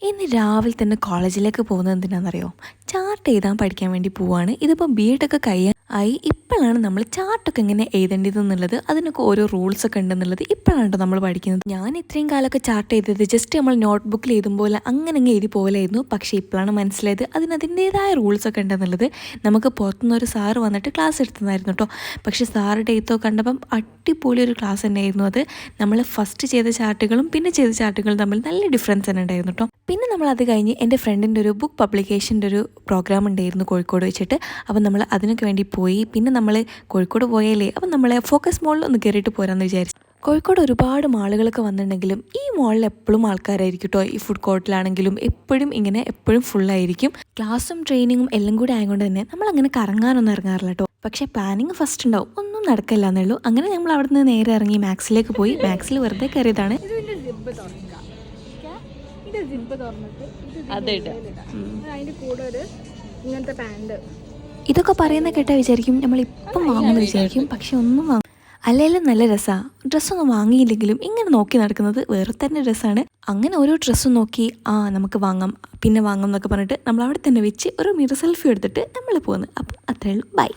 ഇന്ന് രാവിലെ തന്നെ കോളേജിലേക്ക് പോകുന്നത് എന്തിനാണെന്നറിയോ? ചാർട്ട് എഴുതാൻ പഠിക്കാൻ വേണ്ടി പോവാണ്. ഇതിപ്പോൾ ബി.എഡൊക്കെ കഴിയാനായി. ഇപ്പോഴാണ് നമ്മൾ ചാർട്ടൊക്കെ എങ്ങനെ എഴുതേണ്ടതെന്നുള്ളത്, അതിനൊക്കെ ഓരോ റൂൾസൊക്കെ ഉണ്ടെന്നുള്ളത് ഇപ്പോഴാണ് നമ്മൾ പഠിക്കുന്നത്. ഞാൻ ഇത്രയും കാലമൊക്കെ ചാർട്ട് എഴുതിയത് ജസ്റ്റ് നമ്മൾ നോട്ട് ബുക്കിൽ എഴുതുമ്പോൾ അങ്ങനെ എഴുതി പോലായിരുന്നു. പക്ഷേ ഇപ്പോഴാണ് മനസ്സിലായത് അതിൻ്റേതായ റൂൾസൊക്കെ ഉണ്ടെന്നുള്ളത്. നമുക്ക് പുറത്തുനിന്നൊരു സാറ് വന്നിട്ട് ക്ലാസ് എടുത്തതായിരുന്നു കേട്ടോ. പക്ഷേ സാറുടെ എഴുത്തൊക്കെ കണ്ടപ്പം അടിപൊളി ഒരു ക്ലാസ് തന്നെയായിരുന്നു അത്. നമ്മൾ ഫസ്റ്റ് ചെയ്ത ചാർട്ടുകളും പിന്നെ ചെയ്ത ചാർട്ടുകളും തമ്മിൽ നല്ല ഡിഫറൻസ് തന്നെ ഉണ്ടായിരുന്നു കേട്ടോ. പിന്നെ നമ്മളത് കഴിഞ്ഞ് എൻ്റെ ഫ്രണ്ടിൻ്റെ ഒരു ബുക്ക് പബ്ലിക്കേഷൻ്റെ ഒരു പ്രോഗ്രാം ഉണ്ടായിരുന്നു കോഴിക്കോട് വെച്ചിട്ട്. അപ്പം നമ്മൾ അതിനൊക്കെ വേണ്ടി പോയി. പിന്നെ നമ്മൾ കോഴിക്കോട് പോയാലേ അപ്പം നമ്മളെ ഫോക്കസ് മോളിൽ ഒന്ന് കയറിയിട്ട് പോരാമെന്ന് വിചാരിച്ചു. കോഴിക്കോട് ഒരുപാട് മാളുകളൊക്കെ വന്നിട്ടുണ്ടെങ്കിലും ഈ മോളിൽ എപ്പോഴും ആൾക്കാരായിരിക്കും കേട്ടോ. ഈ ഫുഡ് കോർട്ടിലാണെങ്കിലും എപ്പോഴും ഫുള്ളായിരിക്കും. ക്ലാസ്സും ട്രെയിനിങ്ങും എല്ലാം കൂടി ആയതുകൊണ്ട് തന്നെ നമ്മളങ്ങനെ കറങ്ങാനൊന്നും ഇറങ്ങാറില്ല കേട്ടോ. പക്ഷേ പ്ലാനിങ് ഫസ്റ്റ് ഉണ്ടാവും, ഒന്നും നടക്കില്ല എന്നുള്ളൂ. അങ്ങനെ നമ്മൾ അവിടെ നിന്ന് നേരെ ഇറങ്ങി മാക്സിലേക്ക് പോയി. മാക്സിൽ വെറുതെ കയറിയതാണ്. ഇതൊക്കെ പറയുന്ന കേട്ടാൽ വിചാരിക്കും നമ്മളിപ്പം വാങ്ങുമെന്ന് വിചാരിക്കും. പക്ഷെ ഒന്നും അല്ലെങ്കിലും നല്ല രസമാണ്. ഡ്രസ്സൊന്നും വാങ്ങിയില്ലെങ്കിലും ഇങ്ങനെ നോക്കി നടക്കുന്നത് വേറെ തന്നെ രസമാണ്. അങ്ങനെ ഓരോ ഡ്രസ്സും നോക്കി നമുക്ക് വാങ്ങാം പിന്നെ വാങ്ങാം എന്നൊക്കെ പറഞ്ഞിട്ട് നമ്മൾ അവിടെ തന്നെ വെച്ച് ഒരു മിറർ സെൽഫി എടുത്തിട്ട് നമ്മൾ പോകുന്നു. അപ്പം അത്രയേ ഉള്ളൂ. ബൈ.